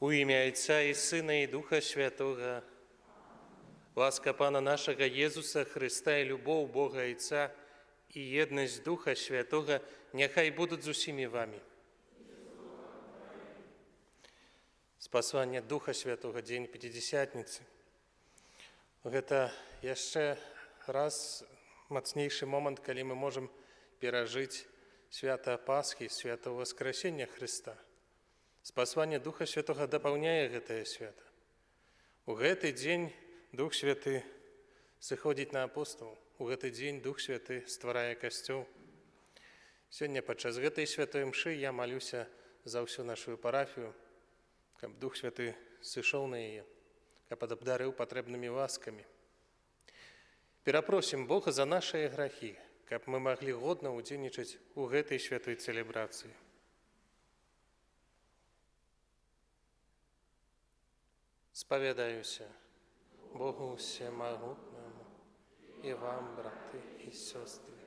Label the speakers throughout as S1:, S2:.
S1: У ім'я Отця і Сина, і Духа Святого. Ласка Пана нашого Єсуса Христа, і любов Бога Отця, і єдність Духа Святого, нехай будуть з усіми вами. З послання Духа Святого, День Пятидесятницы. Гэта яшчэ раз мацнейшы момант, калі мы можам перажыць свята Пасхі, свята Воскресення Христа. Спасванне Духа Святого дапаўняе гэтае свята. У гэты дзень Дух Святы сыходзіць на апостолаў. У гэты дзень Дух Святы стварае касцёл. Сёння падчас гэтай святой мшы я малюся за ўсю нашу парафію, каб Дух Святы сышоў на яе, каб абдарыў патрэбнымі ласкамі. Перапросім Бога за нашыя грахі, каб мы маглі годна ўдзельнічаць у гэтай святой цэлебрацыі. Споведаюся Богу Всемогутному и вам, браты и сестры,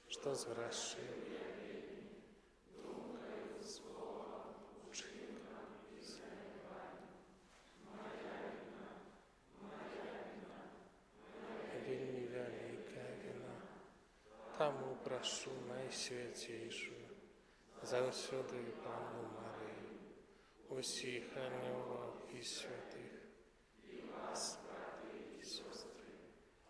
S1: что сгрешили, думая с Богом, учинками и заневанием. Моя вина, вельми великая вина. Тому прошу Найсвятейшую, завсёды Панну Марию, усіх ангелов и святых, и вас, браты и сестры,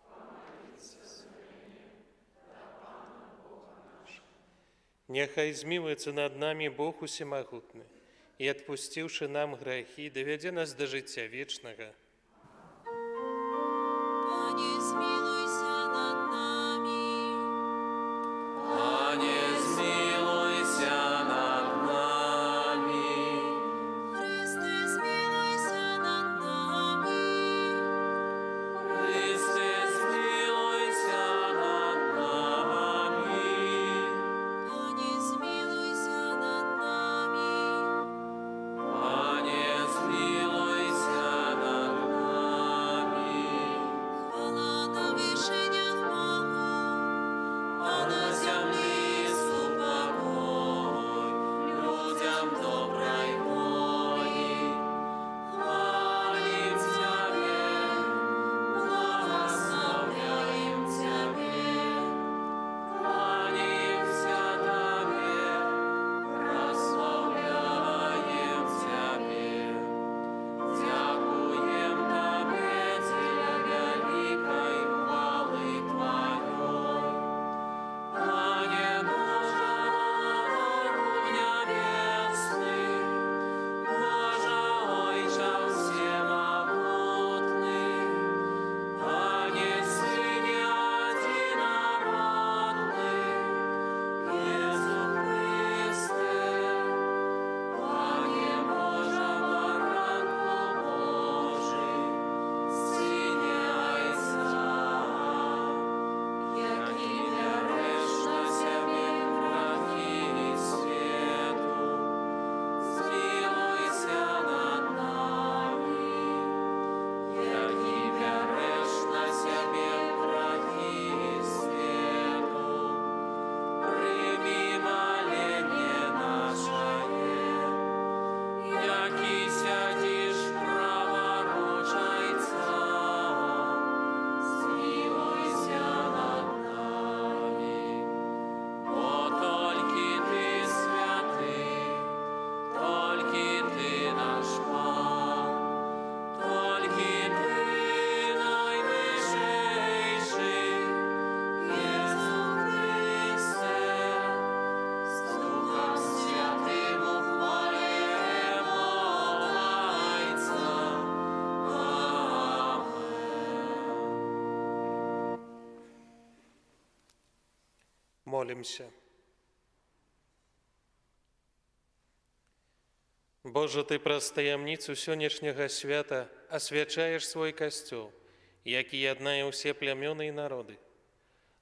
S1: помолиться за меня, да Пана Бога нашего. Нехай змилуется над нами Бог Усемогутный, и, отпустивши нам грехи, доведе нас до життя вечного.
S2: Пане, змилуйся над нами.
S3: Пане, змилуйся над нами.
S2: Христе, змилуйся над нами.
S3: Христе, змилуйся над нами.
S2: Пане, змилуйся над нами.
S3: Пане, змилуйся над нами.
S2: Хвала на вишенях Богу,
S3: А на землі спокой, людям доброй волі. Хвалим Тебе, благословляем Тебе, кланяемся Тебе, прославляем Тебе. Дякуем Тебе для великой хвалы Твоей. Пане Боже, небесный, Боже, Отче всемогутный, Пане Сыне единородный, Иису Христе, Пане Боже, баранку Божий, Сыне Отца, які береш на себе грехи світу, змилуйся над нами. Які береш на себе грехи світу, прийми моління наше. Які сядеш праворуч Отця, змилуйся над нами. Бо тільки Ти святий, тільки Ти наш Пан, тільки Ти найвищийший, Єсу Христе, з Духом Святим у хвалі Бога Отця. Амен.
S1: Молимся. Боже, Ты праз таямніцу сённяшняга свята асвячаеш свой касцёл, які яднае ўсе плямёны і народы.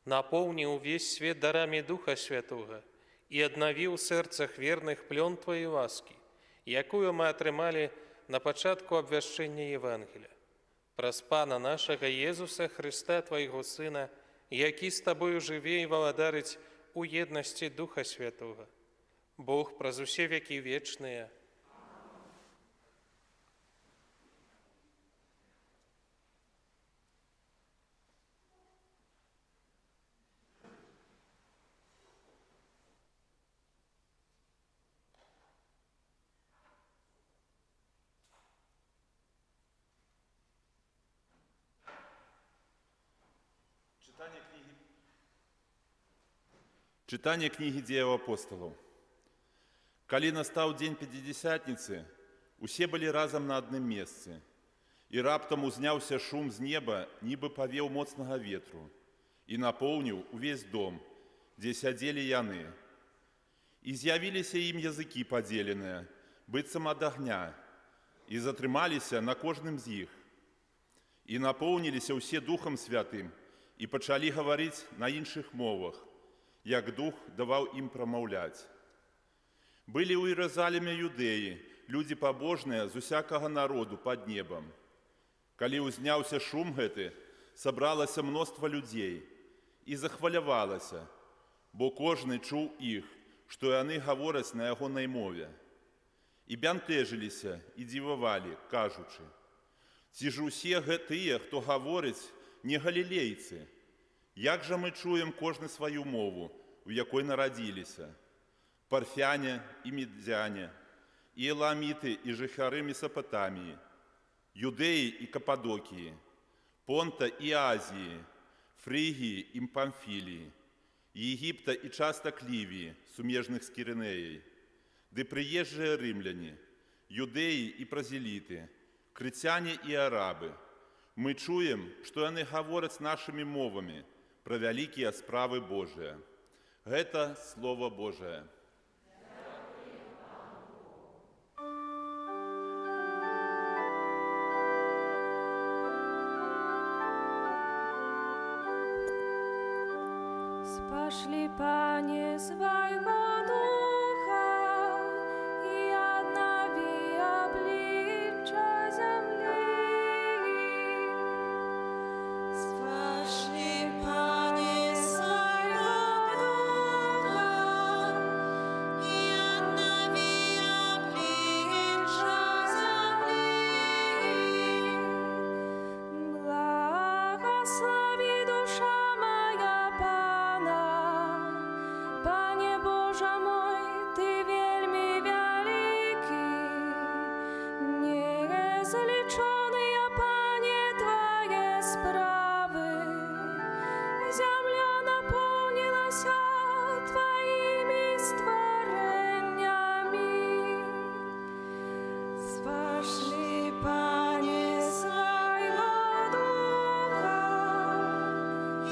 S1: Напоўні ўвесь свет дарамі Духа Святога і аднаві ў сэрцах верных плён Твоей ласкі, якую мы атрымалі на пачатку абвяшчэння Евангелія. Праз Пана нашага Єсуса Христа, Твайго Сына, які з Табою жыве і валадарыць у єднасці Духа Святого. Бог праз усе векі вечныя.
S4: Читание книги Дзеяў апосталаў. Калі настаў дзень Пятидесятницы, усе былі разам на адным месцы, і раптам узняўся шум з неба, нібы павеў моцнага ветру, і напоўніў увесь дом, дзе сядзелі яны. І з'явіліся ім языкі падзеленыя, быццам ад агня, і затрымаліся на кожным з іх. І напоўніліся ўсе Духам Святым, і пачалі гаварыць на іншых мовах, як Дух даваў ім прамаўляць. Былі ў Іерусаліме юдэі, людзі пабожныя з усякага народу пад небам. Калі ўзняўся шум гэты, сабралася мноства людзей і захвалявалася, бо кожны чуў іх, што яны гавораць на ягонай мове. І бянтэжыліся і дзівавалі, кажучы: ці ж усе тыя, хто гаворыць, не галілейцы? Як жа мы чуем кожны сваю мову, у якой нарадзіліся? Парфяне і медзяне, і эламіты і жыхары Месапатаміі, Юдэі і Кападокіі, Понта і Азіі, Фрыгіі і Памфіліі, Егіпта і частак Лівіі, сумежных з Кірынеяй, ды прыезджыя рымляне, юдэі і празеліты, крыцяне і арабы. Мы чуем, што яны гавораць нашымі мовамі пра вялікія справы Божыя. Гэта Слова Божае.
S5: Спошли, Пане, своего Духа и обнови обличья земли.
S2: Спошли, Пане, своего Духа и обнови обличья земли.
S5: Благослови, душа моя, Пана, Пане Боже мой, Ты вельми великий, неизлеченные, Пане, Твои справы. Земля наполнилась Твоими створениями. Спошли, Пане, своего Духа
S2: И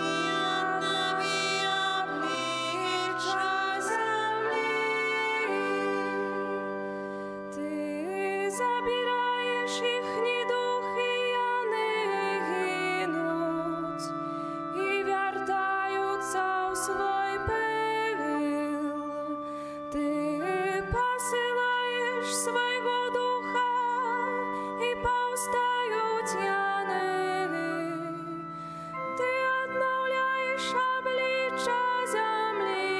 S2: обнови обличья земли.
S5: Ты забираешь их недух, и они гинут, и вертаются в свой пыл. Ты посылаешь своего Духа, и повстают яны. Ты обновляешь обличья земли.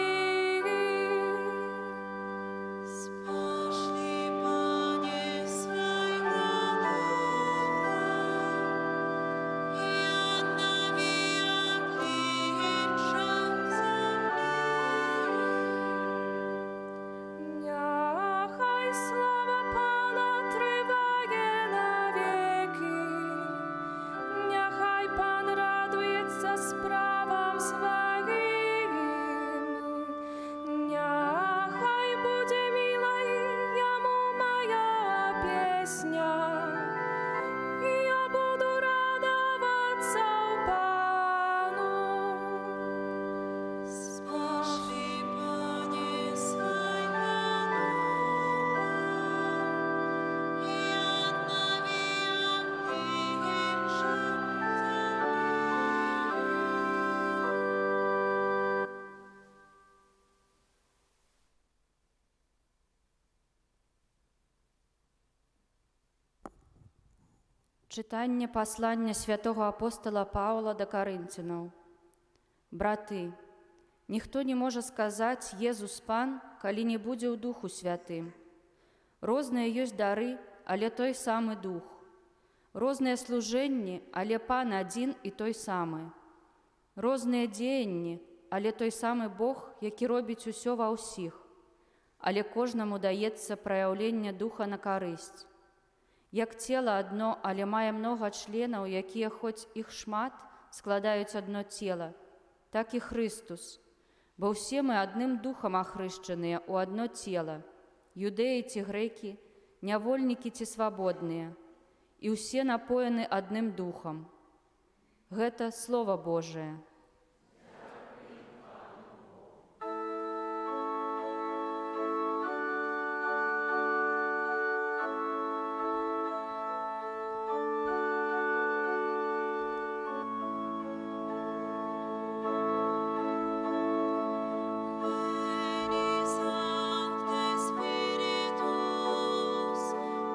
S2: Спошли, Пане, своего Духа и обнови обличья земли.
S5: Нехай слава Пана триває навіки, нехай Пан радується справам своїм, нехай буде милой йому моя пісня, і я буду радуватися в Пану.
S2: Спошли, Пане, своего Духа и обнови обличья земли.
S6: Читання послання святого апостола Павла до Коринтянаў. Браты, ніхто не можа сказаць «Езус Пан», калі не будзе ў Духу Святым. Розныя ёсць дары, але той самы Дух. Розныя служэнні, але Пан адзін і той самы. Розныя дзеянні, але той самы Бог, які робіць усё ва ўсіх. Але кожнаму даецца праяўленне Духа на карысць. Як цела адно, але мае многа членаў, якія хоць іх шмат, складаюць адно цела, так і Христус. Бо ўсе мы адным духам ахрышчаныя ў адно цела, юдэі ці грэкі, нявольнікі ці свабодныя, і ўсе напоены адным духам. Гэта Слова Божае.
S2: Veni Sancte Spiritus,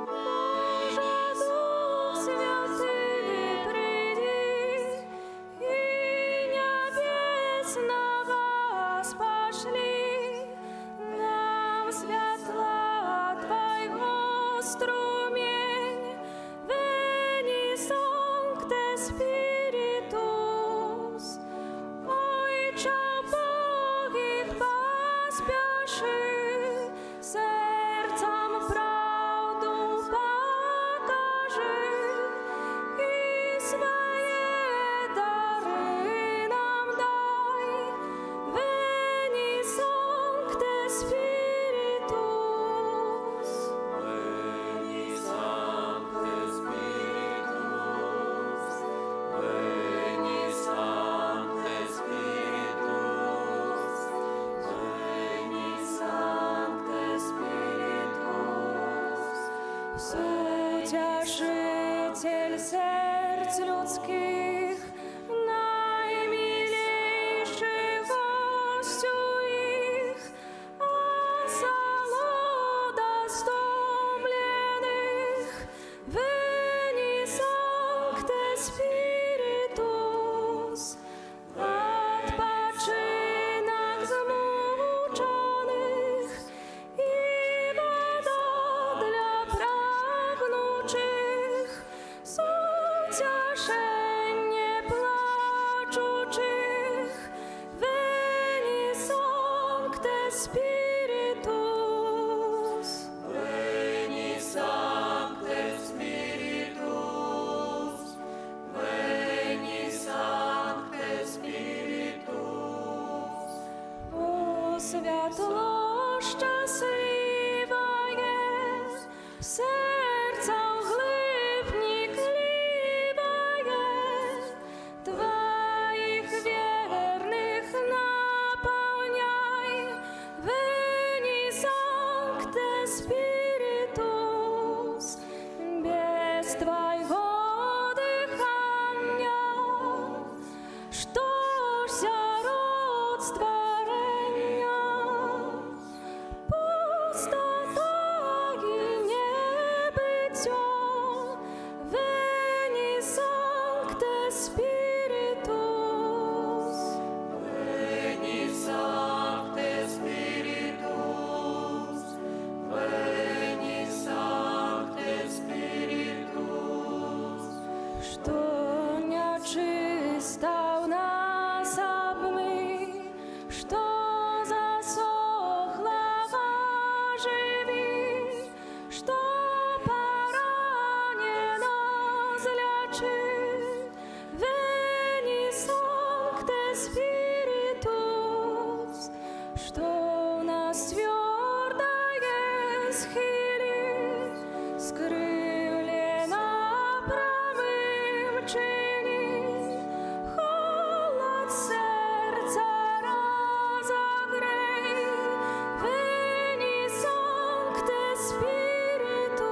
S5: Боже, Дух Святый, приди, и небесного спошли нам светла Твоего струмень. Veni Sancte Spiritus, Ойче Богих поспеши, сердцам правду покажи, и свои дары нам дай. Veni Sancte Spiritus.
S3: Veni Sancte Spiritus, Veni Sancte Spiritus, Veni Sancte Spiritus.
S5: Вседержитель сердц людских, наимилейший гостю их, осолод достомленных. Veni Sancte Spiritus, odpoczynок zmученных и вода для прагнучих, утешение плачучих. Veni Sancte Spiritus.
S3: Veni Sancte Spiritus, Veni Sancte Spiritus.
S5: О, светло счастливое, в сердце вглыбь вникливое, Твоих верных наполняй. Veni Sancte Spiritus, без Твоего дыхания, что ж за род створения? Пустота и небытие. Veni Sancte Spiritus.
S3: Veni Sancte Spiritus, Veni Sancte Spiritus.
S5: Что нечисто в нас обмы, что засохло оживи, что поранено излечи. Veni Sancte Spiritus, что в нас твердое схили, скрывлено правым чини, холод сердца разогрей. Veni Sancte Spiritus.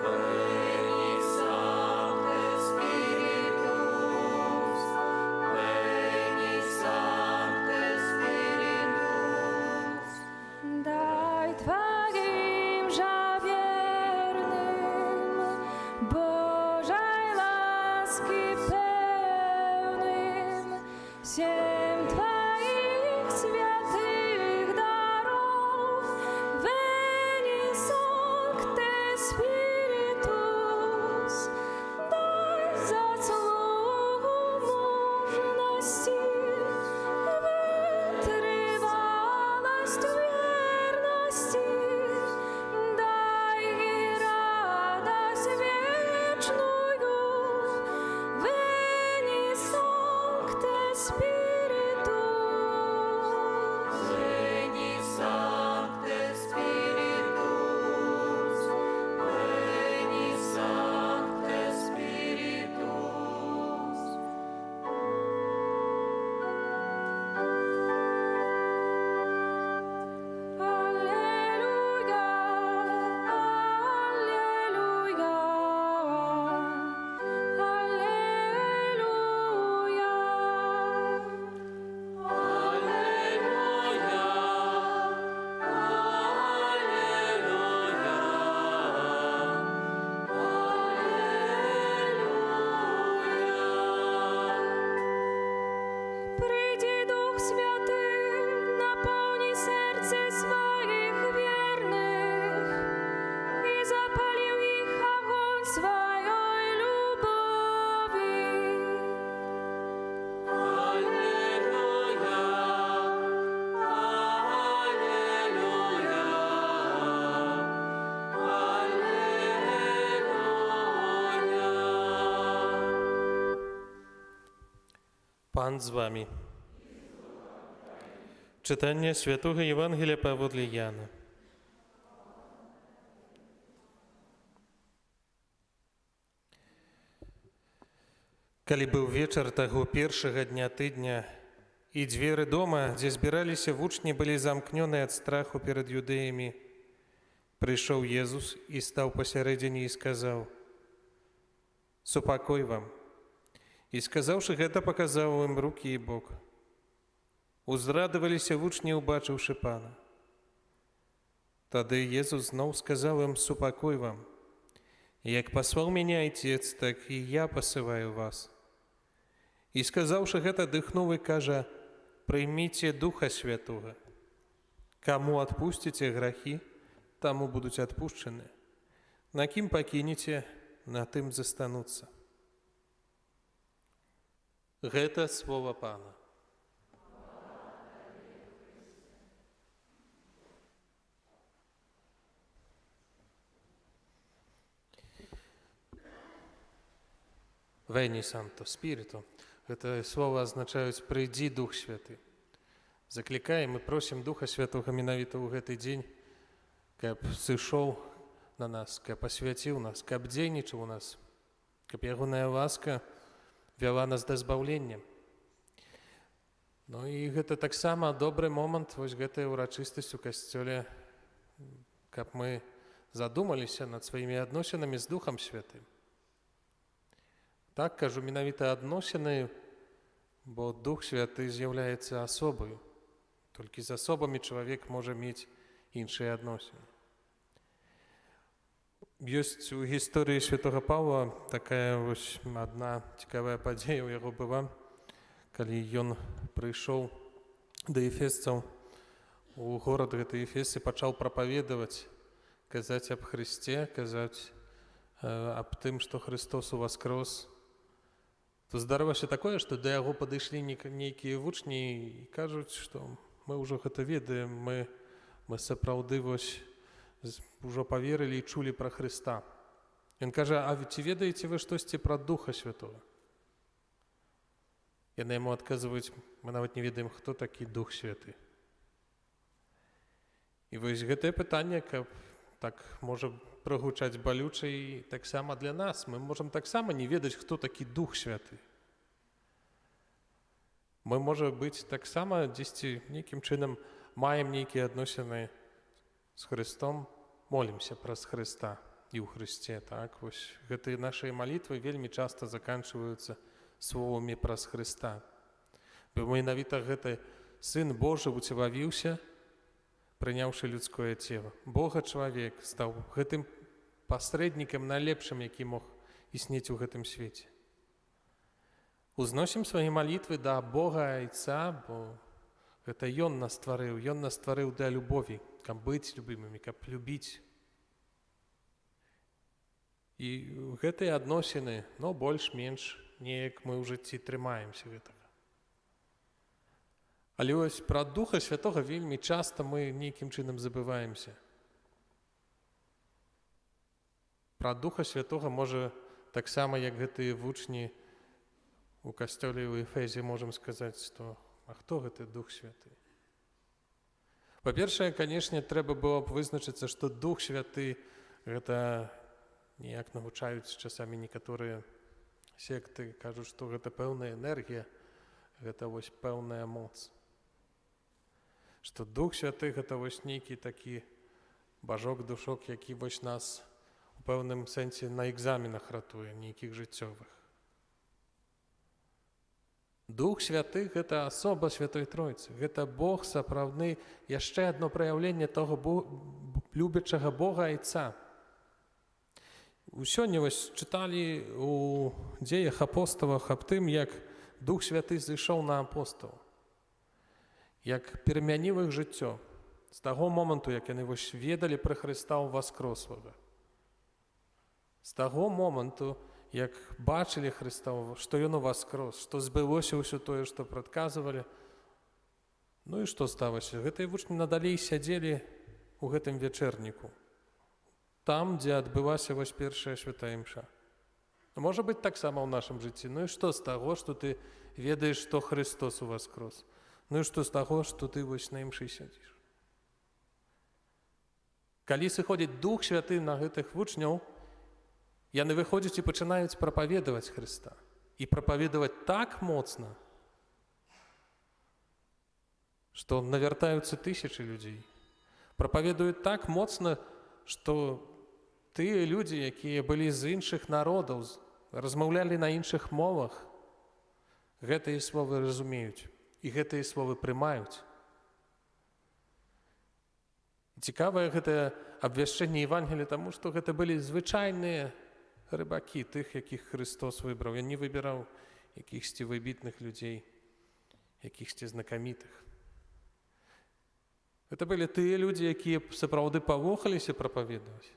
S3: Veni Sancte Spiritus, Veni Sancte Spiritus.
S5: Дай Твоим же верным, Божьей ласки певным, всем Твоих святых даров. Veni Sancte Spiritus, дай заслугу мужности, вытрывалость верности, дай и радость вечную. Veni
S1: Пан з вами. Читання Святого Євангелія паводле Яна. Калі быў вечар таго першага дня тыдня, і дзверы дома, дзе збіраліся вучні, былі замкнёны ад страху перад юдэямі, прыйшоў Езус і стаў пасярэдзіне і сказаў: «Супакой вам». І сказаўшы гэта, паказаў ім рукі і бок. Узрадаваліся вучні, убачыўшы Пана. Тады Езус зноў сказаў ім: «Супакой вам. Як паслаў мяне Айцец, так і я пасылаю вас». І сказаўшы гэта, дыхнуў і кажа: «Прыміце Духа Святога. Каму адпусціце грахі, таму будуць адпушчаны. На кім пакінеце, на тым застануцца». Гэта слова Пана. Вені Санто Спіриту. Гэта слова азначаюць «Прыйдзі, Дух Святы». Заклікаем і просім Духа Святога менавіта ў гэты дзень, каб сышоў на нас, каб асвяціў нас, каб дзейнічаў у нас, каб ягоная ласка вяла нас да збаўлення. Ну і гэта таксама добры момант, вось гэтая ўрачыстасць у касцёле, каб мы задумаліся над сваімі адносінамі з Духам Святым. Так, кажу, менавіта адносіны, бо Дух Святы з'яўляецца асобаю. Толькі з асобамі чалавек можа мець іншыя адносіны. Ёсць у гісторыі святога Паўла такая вось адна цікавая падзея ў яго была, калі ён прыйшоў да эфесцаў у горад гэты Эфес і пачаў прапаведаваць, казаць аб Хрысце, казаць аб тым, што Христос уваскрос. То здарылася такое, што да яго падышлі нейкія вучні і кажуць, што мы ўжо гэта ведаем, мы сапраўды вось ўжо паверылі і чулі пра Хрыста. Ён кажа: «А ці ведаеце вы штосьці пра Духа Святога?» Яны яму адказваюць: «Мы нават не ведаем, хто такі Дух Святы». І вось гэтае пытанне, каб так можа прагучаць балюча і таксама для нас. Мы можам таксама не ведаць, хто такі Дух Святы. Мы, можа быць, таксама дзесьці нейкім чынам маем нейкія адносіны з Христом, молімся праз Хрыста і ў Хрысце. Так? Вось гэтыя нашы малітвы вельмі часта заканчваюцца словамі праз Хрыста. Бо менавіта гэты Сын Божы уцелавіўся, прыняўшы людское цела. Бога чалавек стаў гэтым пасрэднікам найлепшым, які мог існіць у гэтым свеце. Узносім свае малітвы да Бога Айца, бо гэта Ён нас стварыў. Ён нас стварыў для любові, каб быць любімымі, каб любіць. І гэтыя адносіны, ну, больш-менш, неяк мы ў жыцці трымаемся гэтага. Але ось пра Духа Святога вельмі часта мы нейкім чынам забываемся. Пра Духа Святога можа таксама, як гэтыя вучні у касцёле ў Эфезе, можам сказаць, што а хто гэты Дух Святы? Па-першае, канешне, трэба было б вызначыцца, што Дух Святы гэта не як навучаюць часамі некаторыя секты, кажуць, што гэта пэўная энергія, гэта вось пэўная моц. Што Дух Святы гэта вось нейкі такі бажок-душок, які вось нас у пэўным сэнсе на экзаменах ратуе, нейкіх жыццёвых. Дух Святы – гэта асоба Святой Тройцы. Гэта Бог сапраўдны, яшчэ адно праяўленне таго любячага Бога Айца. Сёння вось чыталі у дзеях апосталах аб тым, як Дух Святы зышоў на апосталаў, як перамяніў іх жыццё з таго моманту, як яны вось ведалі пра Хрыста ўваскрослага. З таго моманту, як бачылі Хрыста, што Ён уваскрос, што збылося ўсё тое, што прадказвалі. Ну і што сталася? Гэтыя вучні надалей сядзелі у гэтым вечэрніку, там, дзе адбылася вось першая святая імша. Можа быць таксама ў нашым жыцці. Ну і што з таго, што ты ведаеш, што Христос уваскрос. Ну і што з таго, што ты вось на імшы сядзіш? Калі сыходзіць Дух Святы на гэтых вучняў, яны выходзяць і пачынаюць прапаведаваць Хрыста. І прапаведаваць так моцна, што навяртаюцца тысячы людзей. Прапаведуюць так моцна, што тыя людзі, якія былі з іншых народаў, размаўлялі на іншых мовах, гэтыя словы разумеюць і гэтыя словы прымаюць. Цікавае гэтае абвяшчэнне Евангелія, таму што гэта былі звычайныя рыбакі, тых, якіх Христос выбраў. Ён не выбіраў якіхсьці выбітных людзей, якіхсьці знакамітых. Гэта былі тыя людзі, якія сапраўды павохаліся прапаведаваць.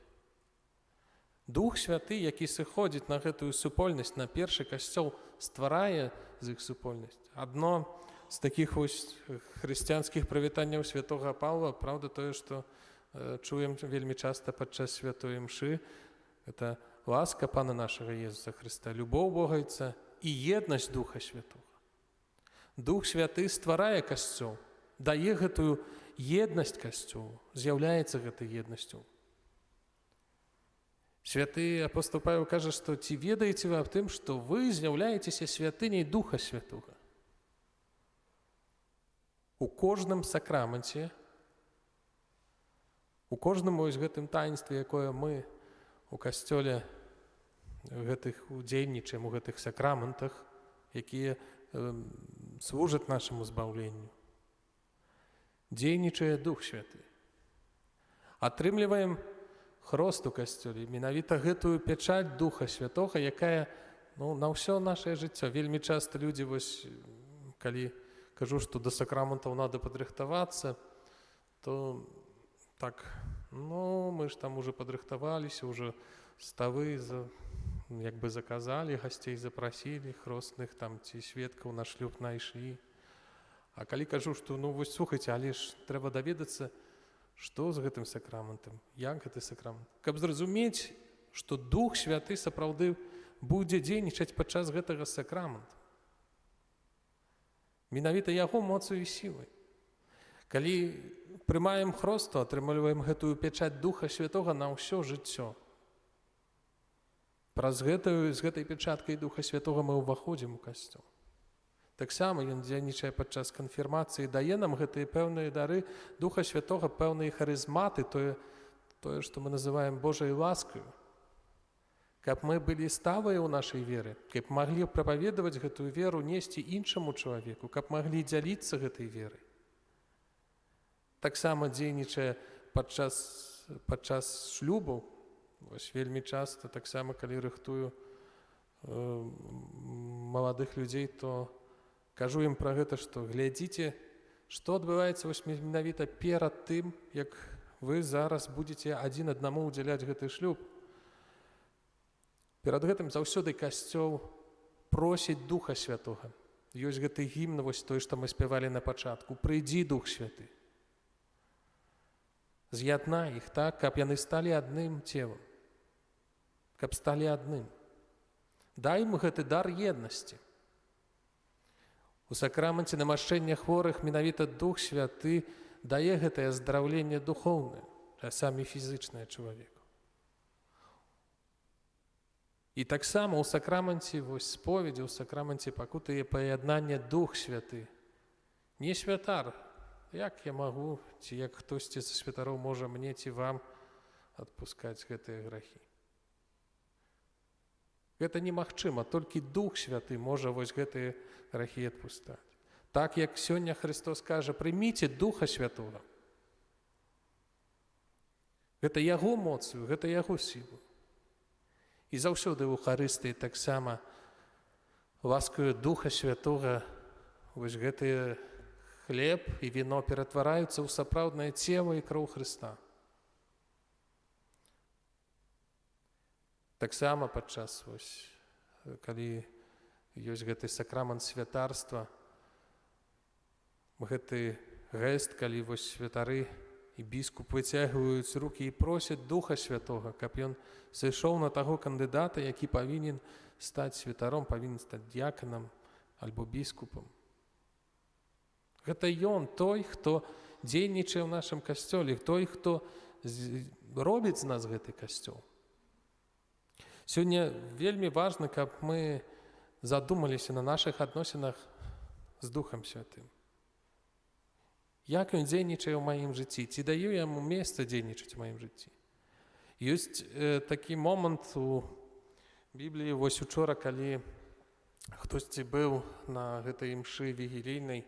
S1: Дух Святы, які сыходзіць на гэтую супольнасць, на першы касцёл, стварае з іх супольнасць. Адно з такіх вось хрысціянскіх прывітанняў святога Паўла, правда, тое, што чуем вельмі часта падчас святой імшы, гэта ласка Пана нашага Езуса Хрыста, любоў Богайца і еднасць Духа Святога. Дух Святы стварае касцёл, дае гэтую еднасць касцёлу, з'яўляецца гэтай еднасцю. Святы апостол Павел кажа, што ці ведаеце вы аб тым, што вы з'яўляецеся святыняй Духа Святога. У кожным сакраменце, у кожным вось гэтым таінстве, якое мы у касцёле гэтых удзельнічаем, у гэтых сакраментах, якія служаць нашаму збаўленню, дзейнічае Дух Святы. Атрымліваем хрост у касцёле, менавіта гэтую пячаць Духа Святога, якая на ўсё нашае жыццё. Вельмі часта людзі, вось, калі кажу, што да сакраментаў надо падрыхтавацца, то так, мы ж там уже падрыхтаваліся, уже ставы як бы заказалі, гасцей запрасілі, хростных там ці сведкаў на шлюб найшлі. А калі кажу, што вось слухайце, але ж трэба даведацца, што з гэтым сакраментам, як гэты сакрамент. Каб зразумець, што Дух Святы сапраўды будзе дзейнічаць падчас гэтага сакрамента. Менавіта яго моцаю і сілай. Калі прымаем хрост, то атрымліваем гэтую пячаць Духа Святога на ўсё жыццё. З гэтай пячаткай Духа Святога мы ўваходзім у касцёл. Таксама ён дзейнічае падчас канфірмацыі, дае нам гэтыя пэўныя дары Духа Святога, пэўныя харызматы, тое, што мы называем Божай ласкаю. Каб мы былі сталыя ў нашай веры, каб маглі прапаведаваць гэтую веру, несці іншаму чалавеку, каб маглі дзяліцца гэтай верай. Таксама дзейнічае падчас шлюбаў. Вось вельмі часта, таксама, калі рыхтую маладых людзей, то кажу ім пра гэта, што глядзіце, што адбываецца вось менавіта перад тым, як вы зараз будзеце адзін аднаму ўдзяляць гэты шлюб. Перад гэтым заўсёды касцёл просіць Духа Святога. Ёсць гэты гімн, вось той, што мы спявалі на пачатку. Прыйдзі, Дух Святы. З'яднай іх так, каб яны сталі адным целам. Каб сталі адным. Дай ім гэты дар еднасці. У сакраменце намашчэння хворых менавіта Дух Святы дае гэтае аздараўленне духоўнае, часамі фізычнае чалавеку. І таксама ў сакраменце споведзі, у сакраменце пакуты і паяднання Дух Святы. Не святар, як я магу, ці як хтосьці са святароў можа мне ці вам адпускаць гэтыя грахі. Гэта немагчыма, толькі Дух Святы можа вось гэтыя грахі адпускаць. Так, як сёння Христос кажа, прыміце Духа Святога. Гэта яго моцаю, гэта яго сілу. І заўсёды ў Эўхарыстыі таксама ласкаю Духа Святога вось гэтыя хлеб і віно ператвараюцца ў сапраўднае цела і кроў Хрыста. Таксама падчас, калі ёсць гэты сакрамент святарства, гэты гест, калі святары і біскуп выцягваюць рукі і просяць Духа Святога, каб ён сышоў на таго кандыдата, які павінен стаць святаром, павінен стаць дыяканам, альбо біскупам. Гэта ён той, хто дзейнічае ў нашым касцёле, той, хто робіць з нас гэты касцёл. Сёння вельмі важна, каб мы задумаліся на нашых адносінах з Духам Святым. Як ён дзейнічае ў маім жыцці? Ці даю яму месца дзейнічаць у маім жыцці? Ёсць такі момант у Бібліі, вось учора, калі хтосьці быў на гэтай імшы вігілійнай,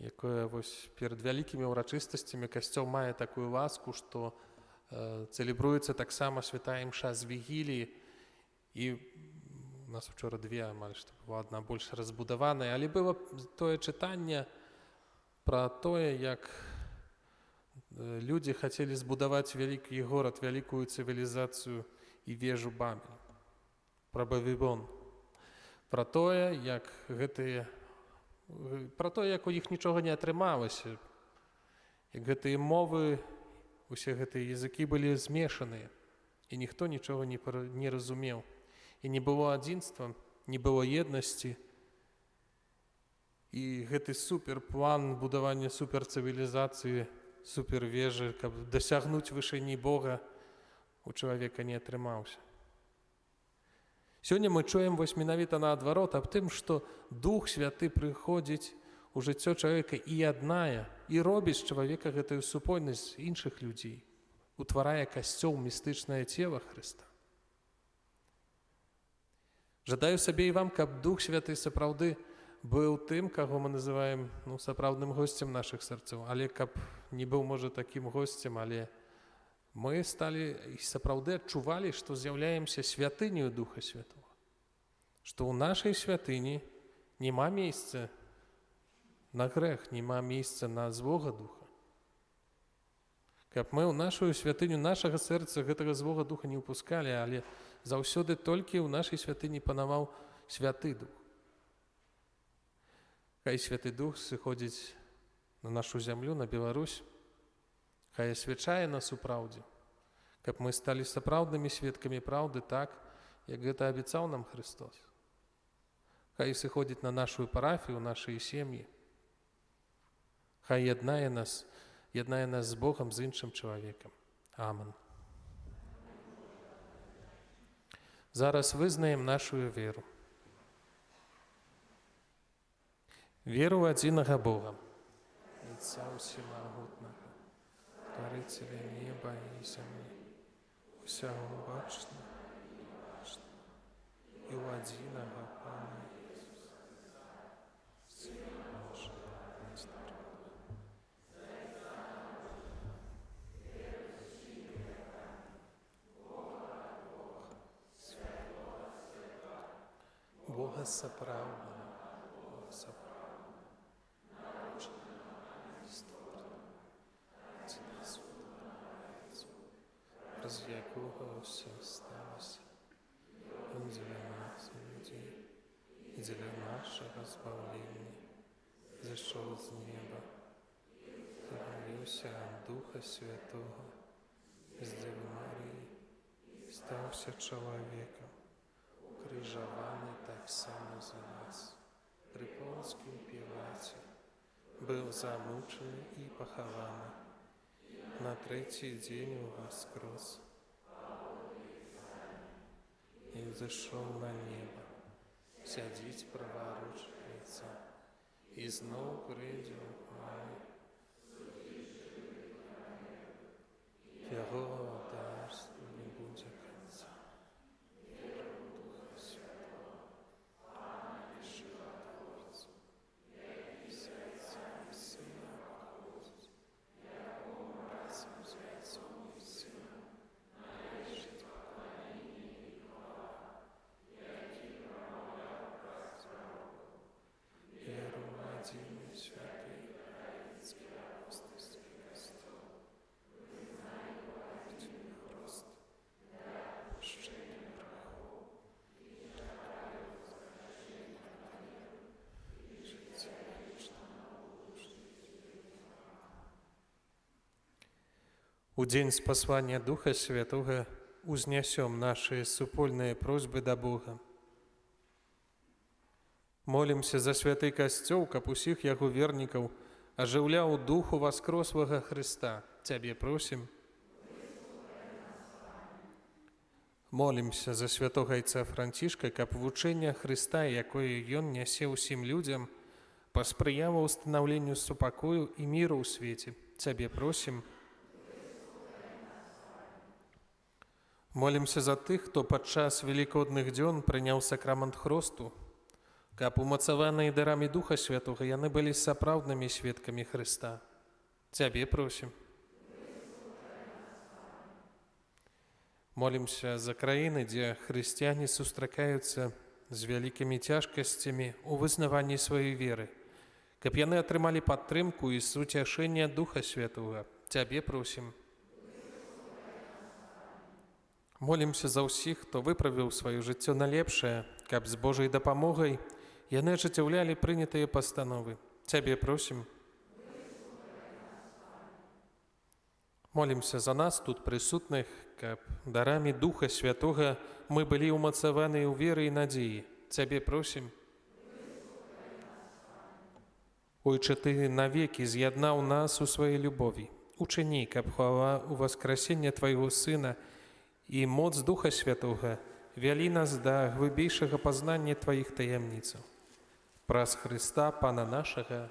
S1: якое вось перад вялікімі ўрачыстасцямі касцёл мае такую ласку, што цэлебруецца таксама святая імша з вігіліі, і у нас учора две амаль што была адна больш разбудаваная, але было тое чытанне пра тое, як людзі хацелі збудаваць вялікі горад, вялікую цывілізацыю і вежу Бабель, пра Вавілон, пра тое, як у іх нічога не атрымалася, як гэтыя мовы, усе гэтыя языкі былі змешаныя, і ніхто нічога не разумеў, і не было адзінства, не было еднасці. І гэты суперплан будавання суперцывілізацыі, супервежы, каб дасягнуць вышыні Бога, у чалавека не атрымаўся. Сёння мы чуем вось менавіта наадварот аб тым, што Дух Святы прыходзіць у жыццё чалавека і яднае, і робіць з чалавека гэтую супольнасць іншых людзей, утварае касцёл, містычнае цела Хрыста. Жадаю сабе і вам, каб Дух Святы сапраўды быў тым, каго мы называем сапраўдным госцем нашых сэрцаў, але каб не быў, можа, такім госцем, але мы сталі і сапраўды адчувалі, што з'яўляемся святыняю Духа Святого, што ў нашай святыні няма месца на грэх, няма месца на злога духа. Каб мы ў нашу святыню нашага сэрца гэтага злога духа не ўпускалі, але заўсёды толькі ў нашай святыні панаваў Святы Дух. Хай Святы Дух сыходзіць на нашу зямлю, на Беларусь, хай асвячае нас у праўдзе, каб мы сталі сапраўднымі сведкамі праўды так, як гэта абяцаў нам Христос. Хай сыходзіць на нашу парафію, нашыя сем'і. Хай яднае нас з Богам, з іншым чалавекам. Амэн. Зараз вызнаем нашу веру. Веру в адзінага Бога, Отца Всемагутнага, Творителя неба і зямлі, усяго бачнага і ў адзінага Пана Ісуса, Сына нашага Христа. Бога сапраўднага, Бога сапраўднага, праз якога ўсё сталася. Ён дзеля нас, людзей, і дзеля нашага збаўлення зышоў з неба, з'явіўся ад Духа Святога, з Дзевы Марыі, стаўся чалавекам, укрыжаваны таксама за нас, пры Понскім Пілаце, быў замучаны і пахаваны, на трэці дзень уваскрос і зышоў на неба, сядзіць праваруч Отца, і зноў прыйдзе ў рай. Яго владарству не будзе канца. Веру ў Духа Святого, Пана і Жывотворцу, і Отца і Сына походзіць, якому разом з Отцом і Сыном належить поклонение і хвала, які промовляв праз пророков. Веру в один і святий Український апостольський костел, визнаю бачення просто, прощення грехов і дараю возвращення гневу і життя вічного у житті. У день спасвання Духа Святого узнесем наши супольные просьбы до Бога. Молімся за святы касцёл, каб усіх яго вернікаў ажыўляў духу воскрослага Христа. Цябе просім. Молімся за святого айца Францішка, каб вучэнне Христа, якое ён нясе ўсім людзям, паспрыяла ўстанаўленню супакою і міру ў свеце. Цябе просім. Молімся за тых, хто падчас велікодных дзён прыняў сакрамент хросту, каб умацаваныя дарамі Духа Святога яны былі сапраўднымі сведкамі Христа. Цябе просім. Молімся за краіны, дзе хрысціяне сустракаюцца з вялікімі цяжкасцямі ў вызнаванні сваёй веры, каб яны атрымалі падтрымку і суцяшэнне Духа Святога. Цябе просім. Молімся за ўсіх, хто выправіў сваё жыццё на лепшае, каб з Божай дапамогай яны ажыццяўлялі прынятыя пастановы. Цябе просім. Молімся за нас, тут прысутных, каб дарамі Духа Святога мы былі ўмацаваныя ў веры і надзеі. Цябе просім. Ойче, Ты навекі з'яднаў нас у сваёй любові. Учыні, каб хвала ў воскресення Твайго Сына і моц Духа Святога вялі нас да глыбейшага пазнання Тваіх таямніцаў. Праз Христа, Пана нашага.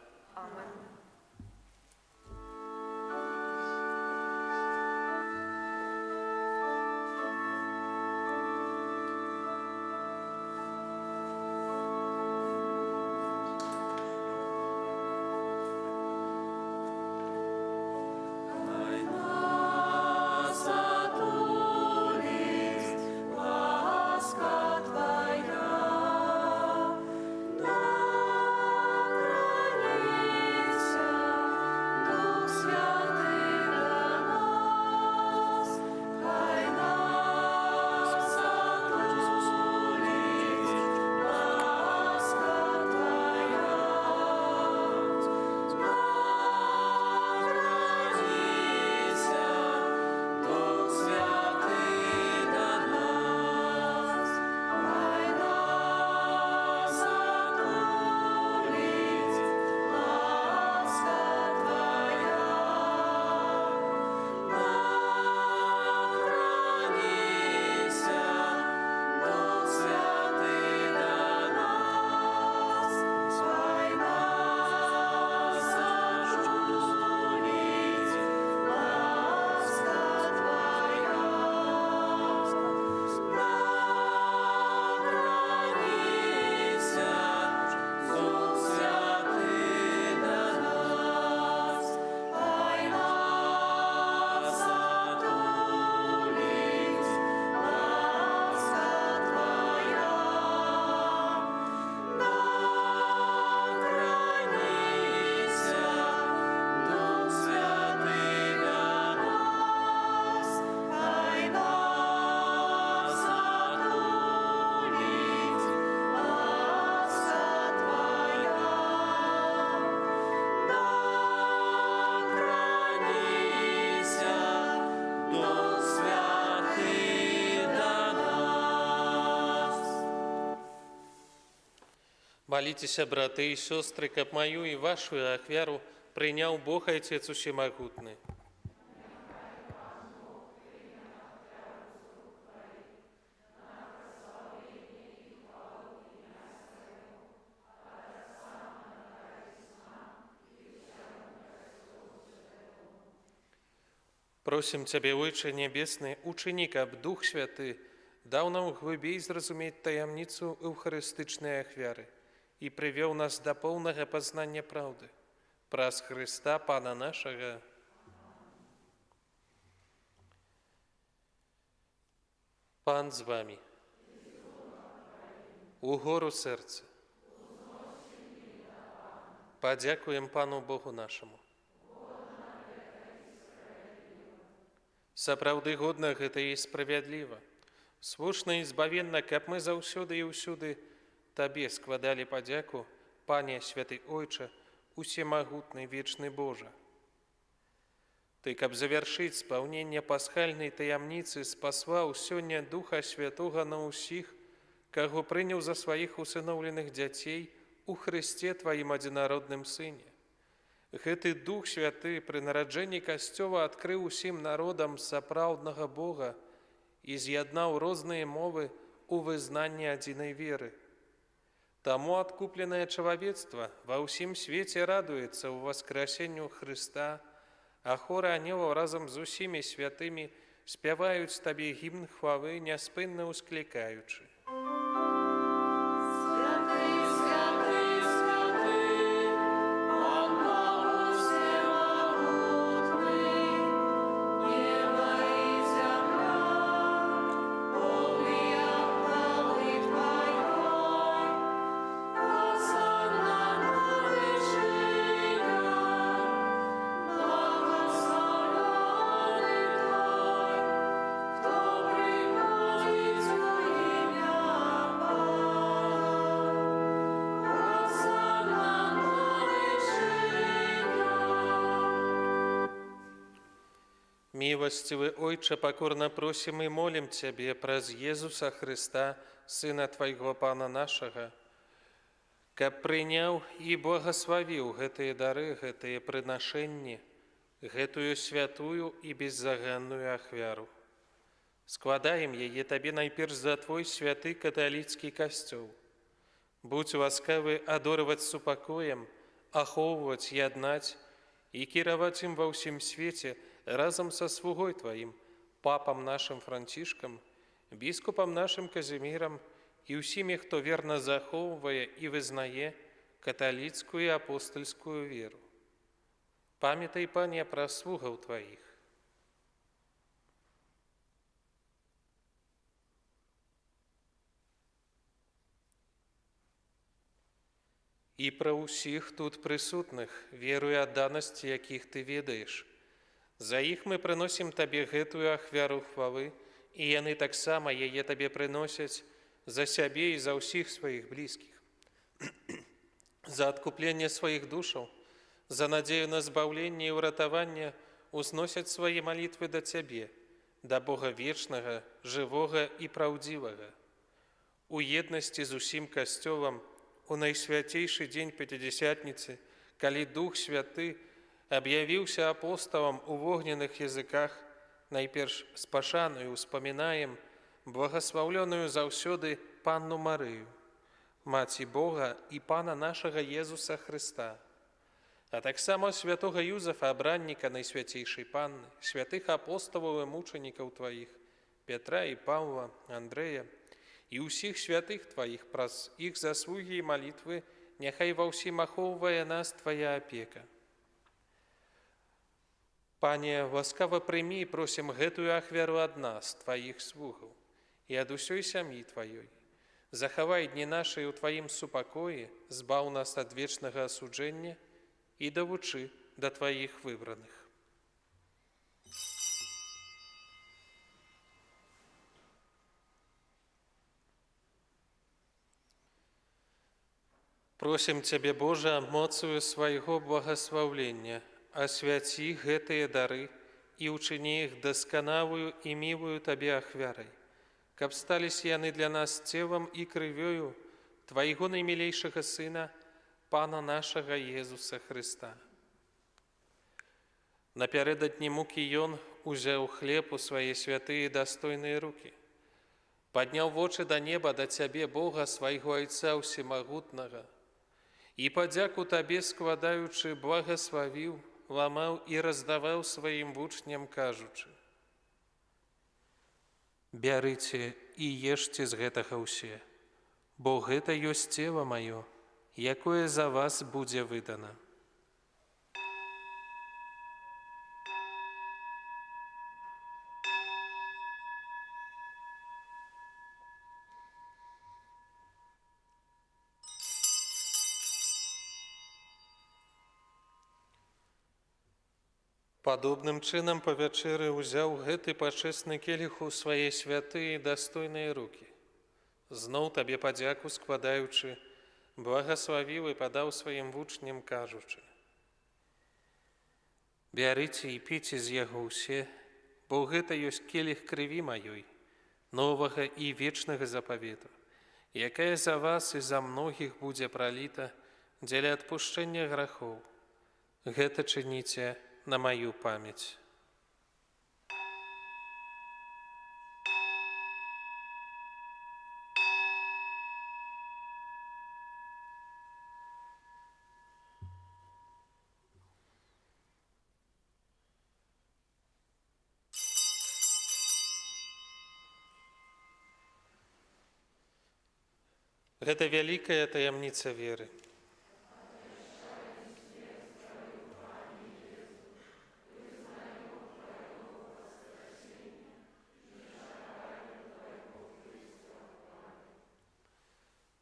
S1: Молитеся, браты и сестры, каб мою и вашу ахвяру принял Бог Отец Усемогутный. Просим Тебя, Отче Небесный, учини, каб Дух Святый дал нам глубей зразумець таямніцу эўхарыстычнай ахвяры и привел нас до полного познания правды. Праз Христа, Пана нашего. Пан з вами. Угору серце. Подякуем Пану Богу нашему. Сапраўды годна гэта і справядліва. Слушна і збавенна, каб мы заўсёды і ўсюды Табе складалі падзяку, Пане Святы Ойча, усемагутны вечны Божа. Ты, каб завяршыць спаўненне пасхальнай таямніцы, спаслаў сёння Духа Святога на ўсіх, каго прыняў за сваіх усыноўленых дзяцей у Христе Тваім адзінародным Сыне. Гэты Дух Святы пры нараджэнні Касцёла адкрыў усім народам сапраўднага Бога і з'яднаў розныя мовы у вызнанні адзінай веры. Таму адкупленае чалавецтва ва ўсім свеце радуецца ў воскрэсенню Хрыста, а хоры анёлаў разам з усімі святымі спяваюць Табе гімн хвалы, няспынна ўсклікаючы.
S3: Святый, святый, святый, Бог Богу всемогутный, небо и земля, полные хвалы Твоей. Хосанна на вершинах, благословенный Твой, кто приходит во имя Бога. Хосанна на вершинах.
S1: Милостивый Ойче, покорно просим и молим Тебе праз Иисуса Христа, Сына Твоего Пана нашего, каб прыняў і благословіў гэтыя дары, гэтыя прынашэнні, гэтую святую і беззаганную ахвяру. Складаем яе Табе найперш за Твой святы каталіцкі касцёл. Будь ласкавы адорваць супакоем, ахоўваць, яднаць і кіраваць ім ва ўсім свеце разам са слугой Тваім, папам нашым Францішкам, біскупам нашым Казімірам і ўсімі, хто верна захоўвае і вызнае каталіцкую і апостальскую веру. Памятай, Пане, пра слугаў Тваіх. І пра ўсіх тут прысутных, веру і адданасць, якіх Ты ведаеш. За іх мы прыносім Табе гэтую ахвяру хвалы, і яны таксама яе Табе прыносяць за сябе і за ўсіх сваіх блізкіх. За адкупленне сваіх душаў, за надзею на збаўленне і ўратаванне узносяць свае малітвы да Цябе, да Бога вечнага, жывога і праўдзівага. У еднасці з усім Касцёлам, у найсвяцейшы дзень Пятидесятніцы, калі Дух Святы аб'явіўся апосталам у вогненных языках, найперш з пашаною успамінаем благословленную заўсёды Панну Марыю, Маці Бога і Пана нашага Езуса Христа, а таксама святого Юзафа, абранніка Найсвяцейшай Панны, святых апосталаў і мучанікаў Тваіх, Петра і Павла, Андрэя, і ўсіх святых Тваіх праз іх заслугі і малітвы, няхай ва ўсім ахоўвае нас Твая апека. Пане, ласкава прымі і просім гэтую ахвяру ад нас, Тваіх слугаў, і ад усёй сям'і Тваёй. Захавай дні нашы ў Тваім супакоі, збаў нас ад вечнага асуджэння і давучы да Тваіх выбраных. Просім Цябе, Божа, моцаю свайго благаслаўлення, асвяці гэтыя дары і ўчыні іх дасканалую і мілую Табе ахвярай, каб сталіся яны для нас целам і крывёю Твайго наймілейшага Сына, Пана нашага Езуса Христа. Напярэдадні мукі Ён узяў хлеб у свае святыя дастойныя рукі, падняў вочы да неба, да Цябе, Бога, свайго Айца Усемагутнага, і падзяку Табе складаючы благаславіў, ламаў і раздаваў сваім вучням, кажучы: «Бярыце і ешце з гэтага ўсе, бо гэта ёсць цела маё, якое за вас будзе выдана». Падобным чынам па вячэры ўзяў гэты пачэсны келіх у свае святыя і дастойныя рукі. Зноў Табе падзяку складаючы, благаславіў і падаў сваім вучням, кажучы: «Бярыце і піце з яго ўсе, бо гэта ёсць келіх крыві маёй, новага і вечнага запавету, якая за вас і за многіх будзе праліта дзеля адпушчэння грахоў. Гэта чыніце на маю памяць. Гэта вялікая таямніца веры.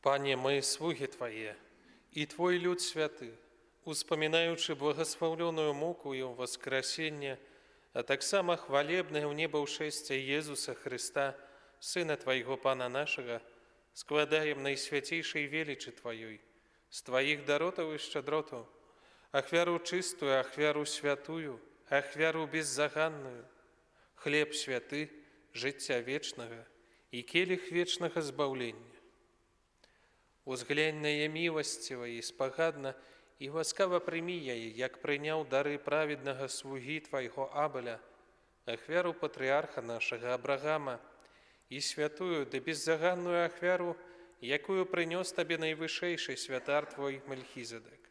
S1: Пане, мы слуги Твае, і Твой люд святы, успамінаючы благословленную муку і воскресення, а таксама хвалебнае ў неба ўшэсце Езуса Христа, Сына Твайго Пана нашага, складаем найсвяцейшай велічы Тваёй, з Тваіх даротаў і шчадротаў, ахвяру чыстую, ахвяру святую, ахвяру беззаганную, хлеб святы, жыцця вечнага і келіх вечнага збаўлення. Узглянь на яе міласціва і спагадна, і ласкава прымі яе, як прыняў дары праведнага слугі Твайго Абеля, ахвяру патрыарха нашага Абрагама, і святую ды беззаганную ахвяру, якую прынёс Табе найвышэйшы святар Твой Мельхізедек.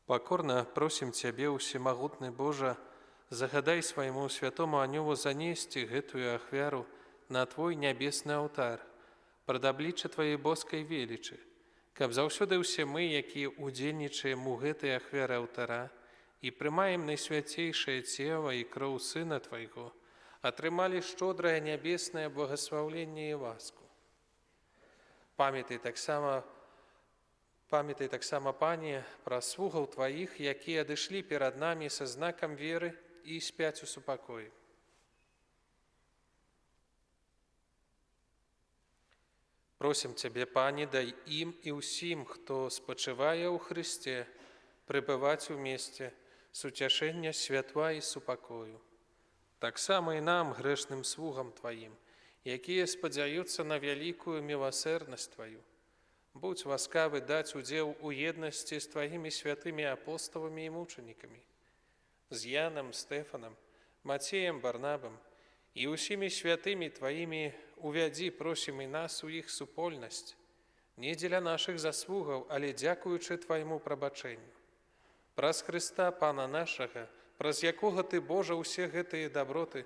S1: Пакорна просім Цябе, усемагутны Божа, загадай свайму святому анёлу занесці гэтую ахвяру на Твой нябесны алтар, пред аблічча Тваей боскай велічы, каб заўсёды ўсе мы, якія удзельнічаем у гэтай ахвяры алтара і прымаем найсвяцейшае цела і кроў Сына Твайго, атрымалі шчодрае нябеснае благословленне і ласку. Памятай таксама, Пане, пра слугаў Тваіх, якія адышлі перад намі са знакам веры і спяць у супакоі. Просім Цябе, Пане, дай ім і ўсім, хто спачывае ў Христе, прыбываць у месце суцяшэння святла і супакою. Таксама і нам, грэшным слугам Тваім, якія спадзяюцца на вялікую міласэрнасць Тваю, будь ласкавы даць удзел у еднасці з Тваімі святымі апосталамі і мучанікамі, з Янам, Стэфанам, Мацеем, Барнабам і ўсімі святымі Тваімі увядзі, просім і нас у іх супольнасць, не дзеля нашых заслугаў, але дзякуючы Твайму прабачэнню. Праз Хрыста, Пана нашага, праз якога Ты, Божа, усе гэтыя даброты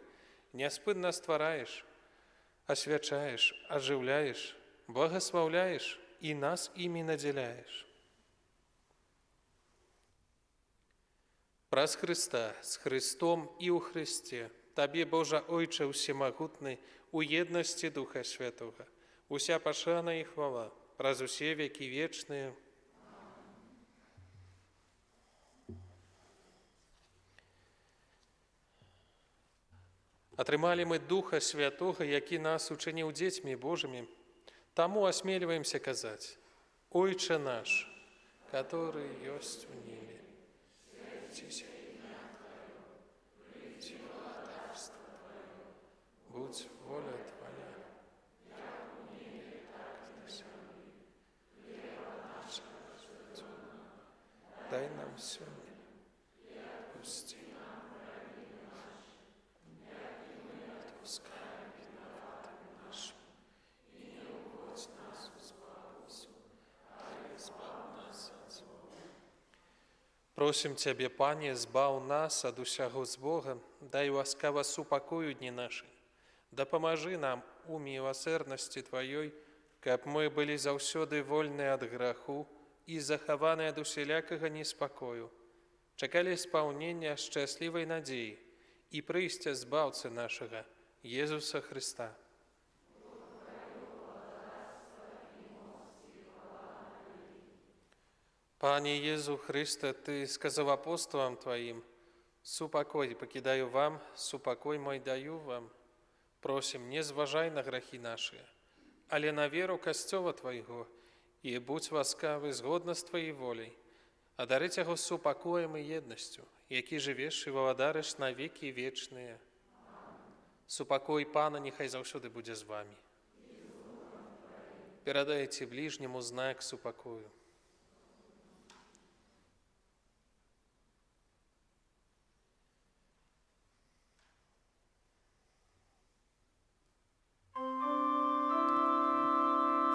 S1: няспынна ствараеш, асвячаеш, ажыўляеш, благаслаўляеш і нас імі надзяляеш. Праз Хрыста, з Христом і ў Христе, Табе, Божа Ойче усемагутны, у еднасці Духа Святога, уся пашана і хвала, праз усе векі вечныя. Атрымалі мы Духа Святога, які нас учыніў дзецьмі Божымі, таму асмельваемся казаць: Ойче наш, который ёсць у небе, свяціся імя Твоё, прийди царство Твоё, будь воля Твоя, як у небе, так и на земле. Хлеба нашего насущного дай нам сегодня, и отпусти нам враги наши, як и мы отпускаем виноватым нашим, и не уводь нас в искушение, але избав нас от злого. Просім Цябе, Пане, збаў нас ад усяго злога, дай ласкава супакою дні наші. Дапамажы нам у міласэрнасці Тваёй, каб мы былі заўсёды вольныя ад граху і захаваныя ад усялякага неспакою, чакалі спаўнення шчаслівай надзеі і прыйсця збаўцы нашага, Езуса Христа. Пане Езу Христе, Ты сказав апостолам Твоим: «Супокой покидаю вам, супокой мой даю вам». Просим, не зважай на грахи наши, але на веру Костёла Твоего, и будь ласкавы згодна з Твоей волей, а дарыць яго супакоем і еднасцю, які жывеш і валадарыш на векі вечныя. Супакой Пана нехай заўсёды будзе з вами. передайте ближнему знак супокою.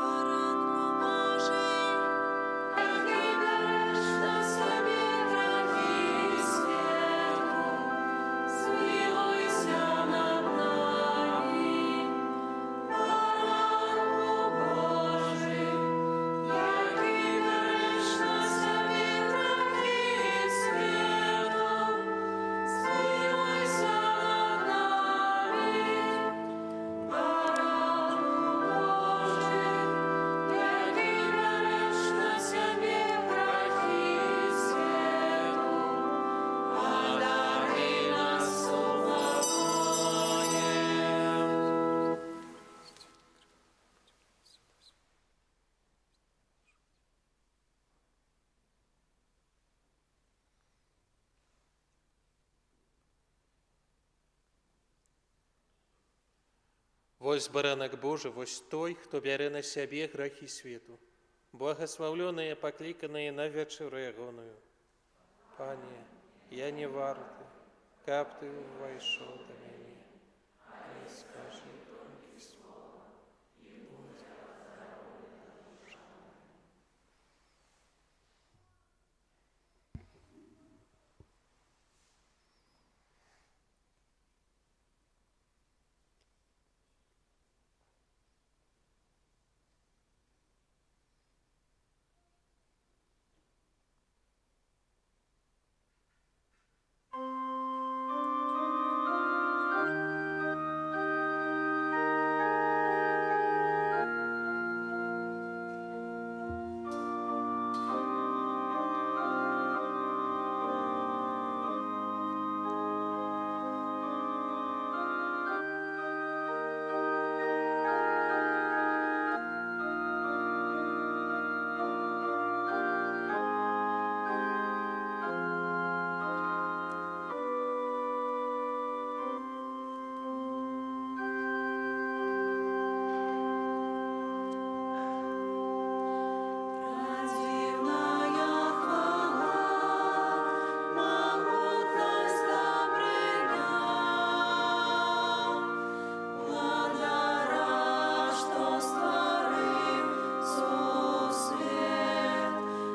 S2: Baranku Bożий,
S3: Який береш на собі гріхи світу, змилуйся над нами. Баранку Божий, який береш на собі гріхи світу, змилуйся над нами. Баранку Божий, який береш на собі гріхи світу, одари нас упокоєм.
S1: Вось баранак Божий, вось той, хто бярэ на сябе грахі свету, благословленные, покликанные на вечеру ягоную. Пане, я не варты, каб ты увайшоў до мяне, не скажи толькі слова, і будзе здароўе душа.
S3: Радівная хвала, могутність добрыня, владара, що створив сусвіт,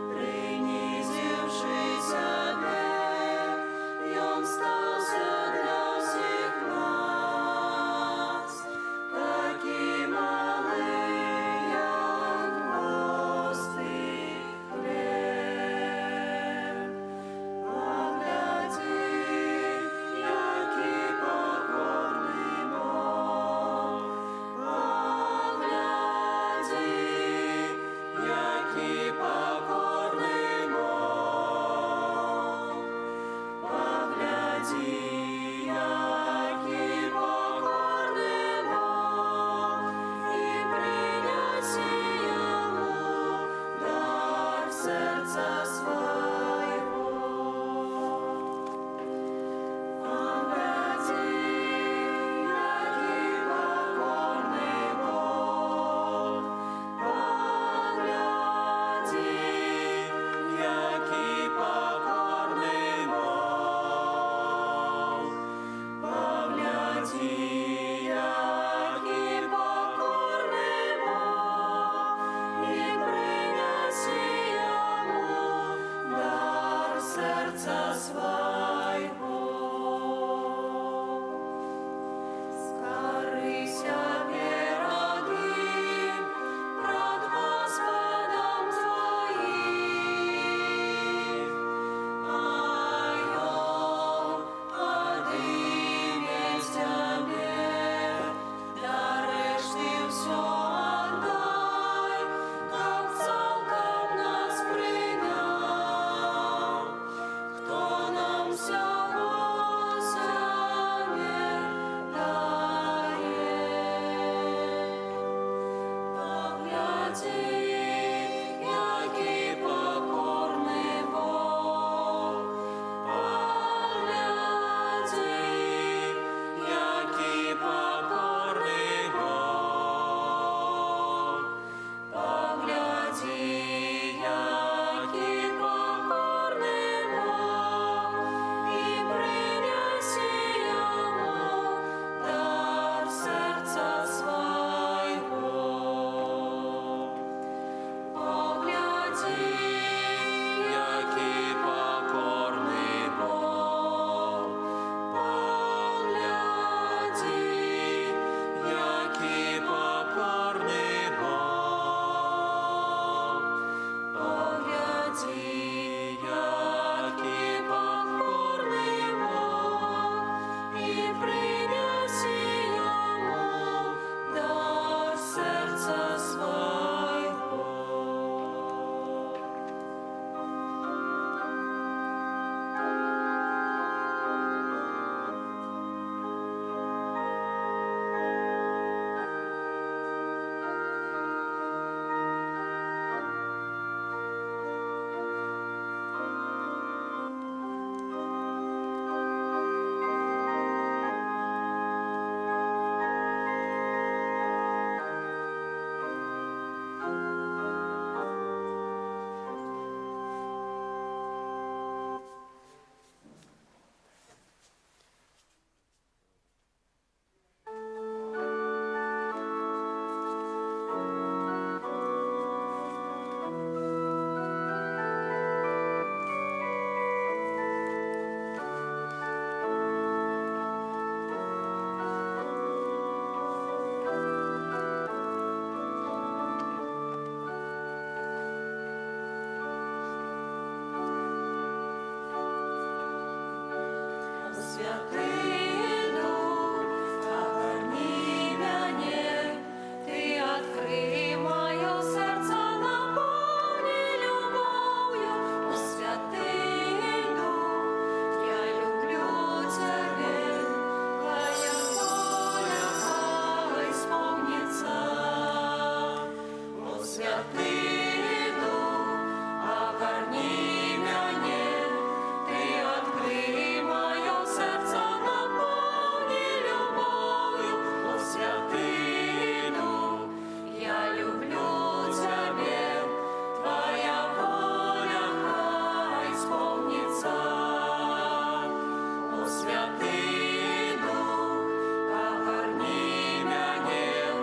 S3: принизивши себе, Ён стався для всіх нас, такі малий, як гостий хліб. Погляді, який покорний Бог, погляді, який покорний Бог, погляді, який покорний Бог, і приняси йому дар серця свого. Погляді, який покорний Бог, погляді, який покорний Бог, погляді, який покорний Бог, і приняси йому дар серця свого. Скарися перед ним, пред Господом твоим, а Он подымет тебе, даришь ты все отдай, как цалком нас принял, кто нам всього Святий Дух, огорни мяне, Ты открый мое сердце, наполни любовью. О, Святый Дух, я люблю Тебя, Твоя воля хай исполнится. О, Святый Дух, огорни мяне, Ты открый мое сердце, наполни любовью. О, Святый Дух, я люблю Тебя, Твоя воля хай исполнится. О, Святый Дух, огорни мяне,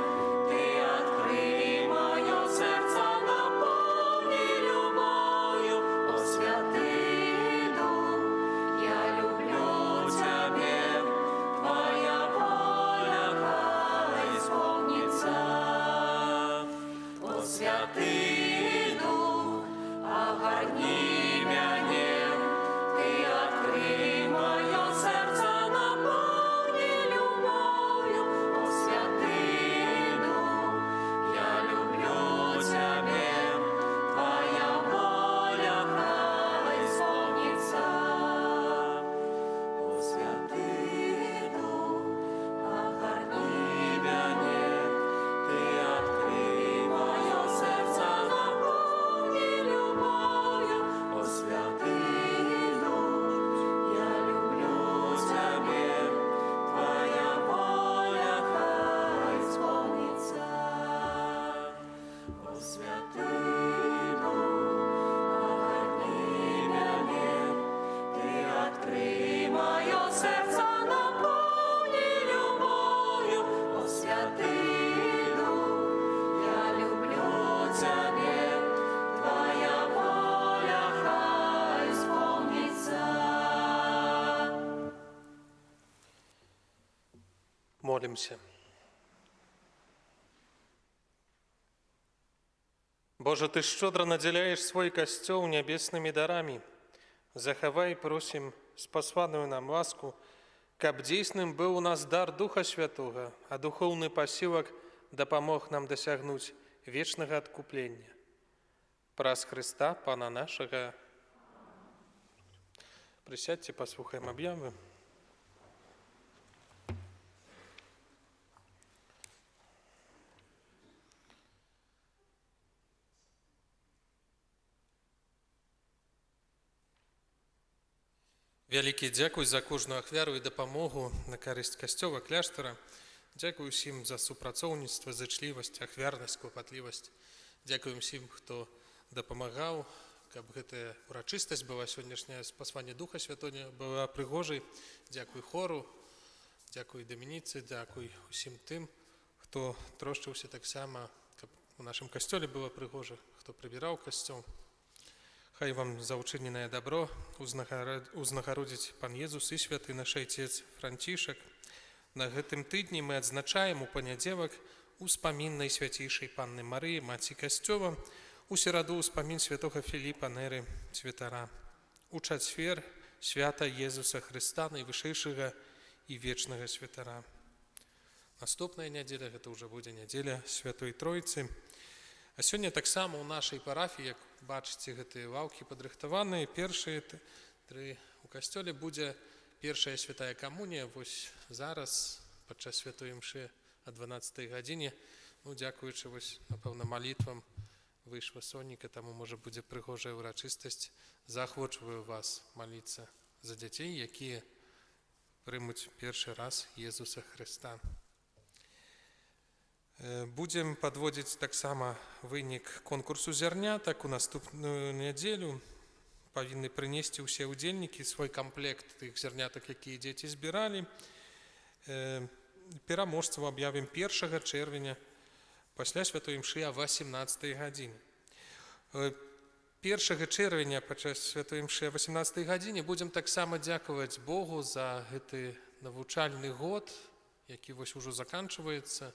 S3: Ты открый мое сердце, наполни любовью. О, Святый Дух, я люблю Тебя, Твоя воля хай исполнится. О, Святый Дух, огорни мяне, Ты открый мое сердце, наполни любовью. О, Святый Дух, я люблю Тебя, Твоя воля хай исполнится. О, Святый Дух, огорни мяне, Ты открый мое сердце, наполни любовью. О, Святый Дух, я люблю Тебя, Твоя воля хай исполнится. О, Святый Дух, огорни мяне, Ты открый мое сердце, наполни любовью. О, Святый Дух, я люблю Тебя, Твоя воля хай исполнится.
S1: Молимся. Боже, Ты щедро наделяешь свой костел небесными дарами. Захавай, просим, спасваную нам ласку, каб дзейсным быў у нас дар Духа Святого, а духовный посилок дапамог нам досягнуть вечного откупления. Праз Христа, Пана нашего. Присядьте, послухаем объявы. Вялікі дзякуй за кожную ахвяру і дапамогу на карысць касцёла, кляштара. Дзякуй усім за супрацоўніцтва, зычлівасць, ахвярнасць, клапатлівасць. Дзякуй усім, хто дапамагаў, каб гэтая урачыстасць была сённяшняе спасванне Духа Святого была прыгожай. Дзякуй хору, дзякуй Дамініцы, дзякуй усім тым, хто трошчыўся таксама, каб у нашым касцёле было прыгожа, хто прыбіраў касцёл. Хай вам за учыненае дабро узнагародзіць Пан Езус і святы наш Айцец Францішак. На гэтым тыдні мы адзначаем у панядзелак успамін Найсвяцейшай Панны Марыі, Маці Касцёла, у сераду успамін святога Філіпа Неры Цветара. У чацвер свята Езуса Хрыста, найвышэйшага і вечнага святара. Наступная нядзеля, гэта ўжо будзе нядзеля Святой Тройцы. А сёння таксама ў нашай парафіі, як бачыце, гэтыя лаўкі падрыхтаваныя. Першыя тры у касцёле будзе першая святая камунія. Вось зараз, падчас святой імшы о 12 гадзіне, дзякуючы, напэўна, малітвам выйшла сонніка, таму, можа, будзе прыгожая урачыстасць. Заахвочваю вас маліцца за дзяцей, якія прымуць першы раз Езуса Хрыста. Будзем падводзіць таксама вынік конкурсу зярнятак. У наступную нядзелю павінны прынесці ўсе ўдзельнікі свой камплект тых зярнятак, якія дзеці збіралі. Пераможцаў аб'явім 1 чэрвеня пасля святой імшы о 18 гадзіне. 1 чэрвеня падчас святой імшы о 18 гадзіне будзем таксама дзякаваць Богу за гэты навучальны год, які вось ужо заканчваецца,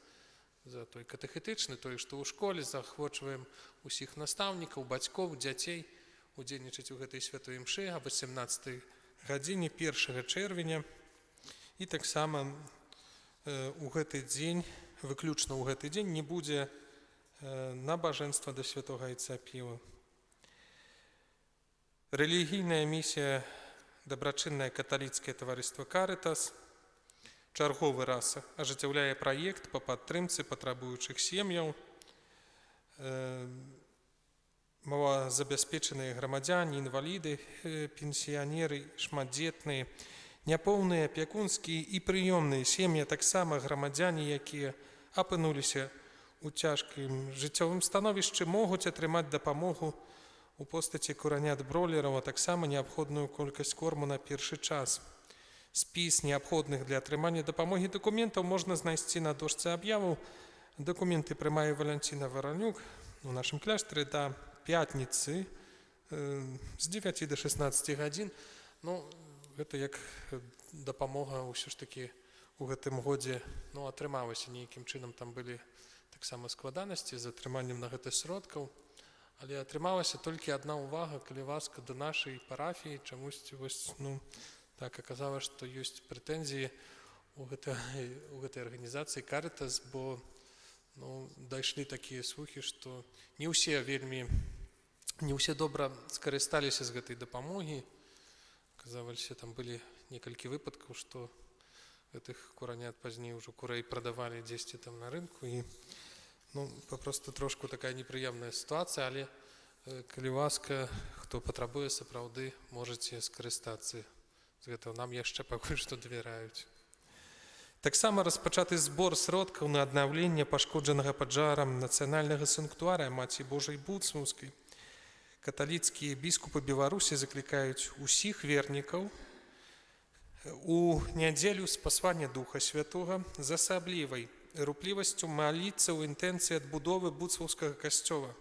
S1: за той катэхетычны, той, што ў школе. Заахвочваем усіх настаўнікаў, бацькоў, дзяцей удзельнічаць у гэтай святой імшы о 18
S7: гадзіне 1 чэрвеня. І таксама у гэты дзень, выключна ў гэты дзень, не будзе набажэнства да святога айца Піва. Рэлігійная місія дабрачыннае каталіцкае таварыства «Карытас» чарговы раз ажыццяўляе праект па падтрымцы патрабуючых сем'яў. Малазабяспечаныя грамадзяне, інваліды, пенсіянеры, шматдзетныя, няпоўныя апякунскія і прыёмныя сем'і, таксама грамадзяне, якія апынуліся ў цяжкім жыццёвым становішчы, могуць атрымаць дапамогу у постаці куранят бролераў, а таксама неабходную колькасць корму на першы час. Спіс неабходных для атрымання дапамогі дакументаў можна знайсці на дошцы аб'яваў. Дакументы прымае Валянціна Варанюк у нашым кляштары да пятніцы з 9 до 16 гадзін. Гэта як дапамога ўсё ж такі у гэтым годзе атрымалася нейкім чынам. Там былі таксама складанасці з атрыманнем на гэта сродкаў, але атрымалася толькі адна ўвага, калі ласка, да нашай парафіі. Чамусьці так аказалася, што ёсць прэтэнзіі у гэтай арганізацыі «Карытас», бо дайшлі такія слухі, што не ўсе добра скарысталіся з гэтай дапамогі. Казалася, там былі некалькі выпадкаў, што гэтых куранят пазней ўжо курэй прадавалі дзесьці там на рынку. І папросту трошку такая непрыемная сітуацыя, але калі ласка, хто патрабуе сапраўды, можаце скарыстацца з гэтага. Нам яшчэ пакуль што давяраюць. Таксама распачаты збор сродкаў на аднаўленне пашкоджанага паджарам нацыянальнага санктуарыя Маці Божай Буцмаўскай. Каталіцкія біскупы Беларусі заклікаюць усіх вернікаў у нядзелю спасвання Духа Святога з асаблівай руплівасцю маліцца ў інтэнцыі адбудовы буцваўскага касцёла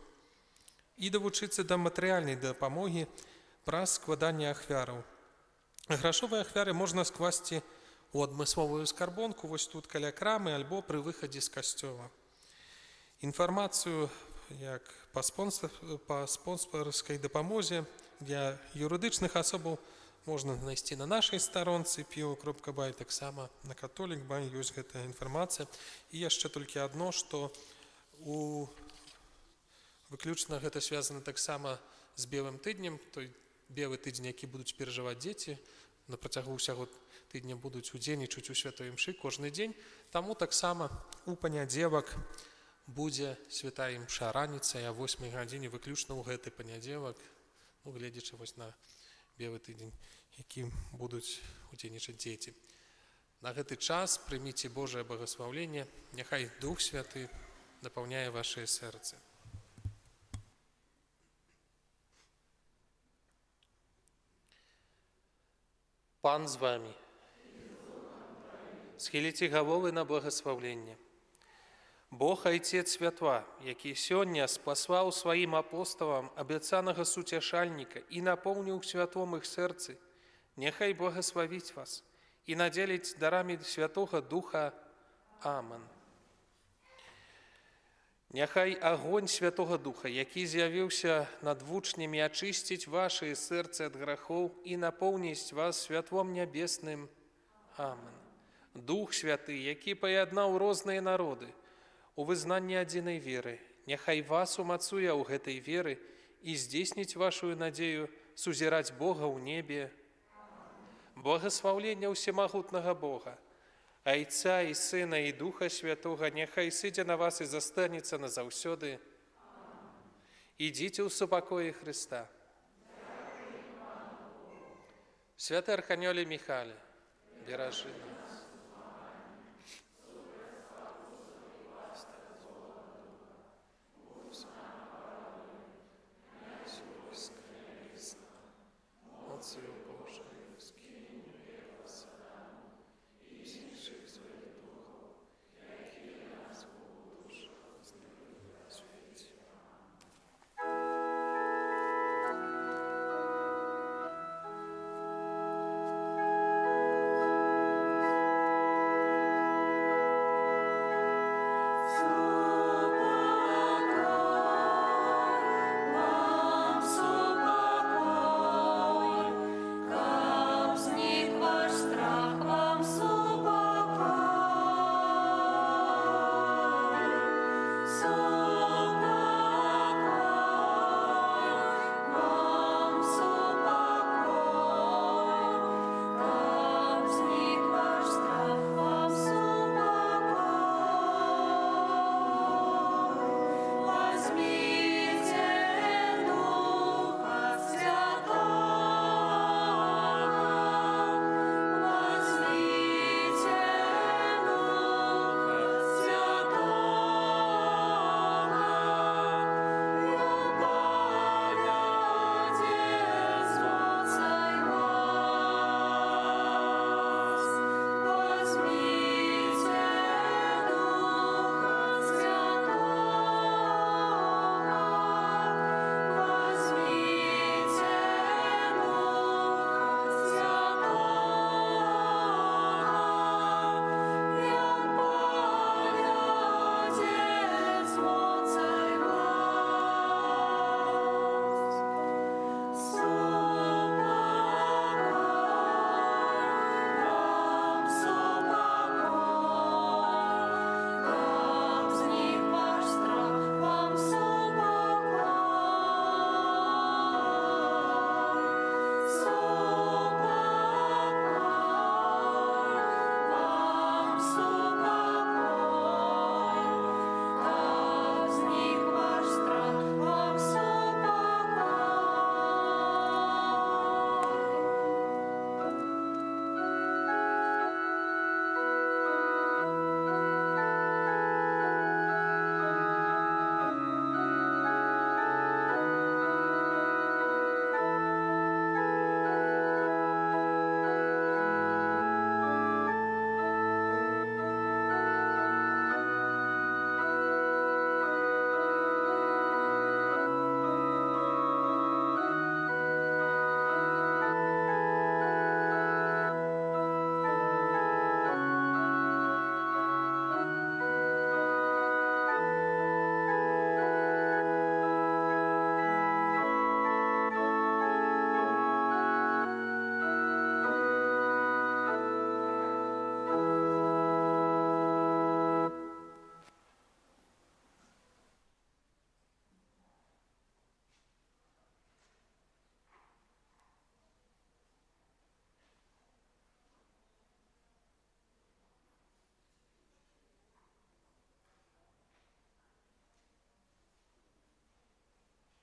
S7: і давучыцца да матэрыяльнай дапамогі праз складанне ахвяраў. Грашовыя ахвяры можна скласці у адмысловую скарбонку вось тут каля крамы альбо пры выхадзе з касцёла. Інфармацыю як па спонсарскай дапамозе для юрыдычных асобаў можна знайсці на нашай старонцы pio.by, таксама на Католік.by ёсць гэтая інфармацыя. І яшчэ толькі адно, што выключна гэта звязана таксама з белым тыднем, той белы тыдзень, які будуць перажываць дзеці. На працягу ўсяго тыдня будуць удзельнічаць у святой імшы кожны дзень. Таму таксама у панядзелак будзе святая імша раніцай о 8 гадзіне, выключна ў гэты панядзелак, гледзячы вось на белы тыдзень, які будуць удзельнічаць дзеці. На гэты час прыміце Божае благаслаўленне, няхай Дух Святы напаўняе вашыя сэрцы.
S1: Пан з вами. Схіліце галовы на благаслаўленне. Бог Айцец святла, які сёння спаслаў сваім апосталам абяцанага суцяшальніка і напоўніў святлом іх сэрцы, няхай благаславіць вас і надзеліць дарамі Святога Духа. Амен. Няхай агонь Святога Духа, які з'явіўся над вучнямі, ачысціць вашыя сэрцы ад грахоў і напоўніць вас святлом нябесным. Амен. Дух Святы, які паяднаў розныя народы у вызнанні адзінай веры, няхай вас умацуе ў гэтай веры і здзейсніць вашую надзею сузіраць Бога ў небе. Благаслаўленне ўсемагутнага Бога, Айца і Сына і Духа Святога, няхай сыдзе на вас і застанецца назаўсёды. Ідзіце ў супакоі Хрыста. Святы Арханёле Міхале, беражы нас.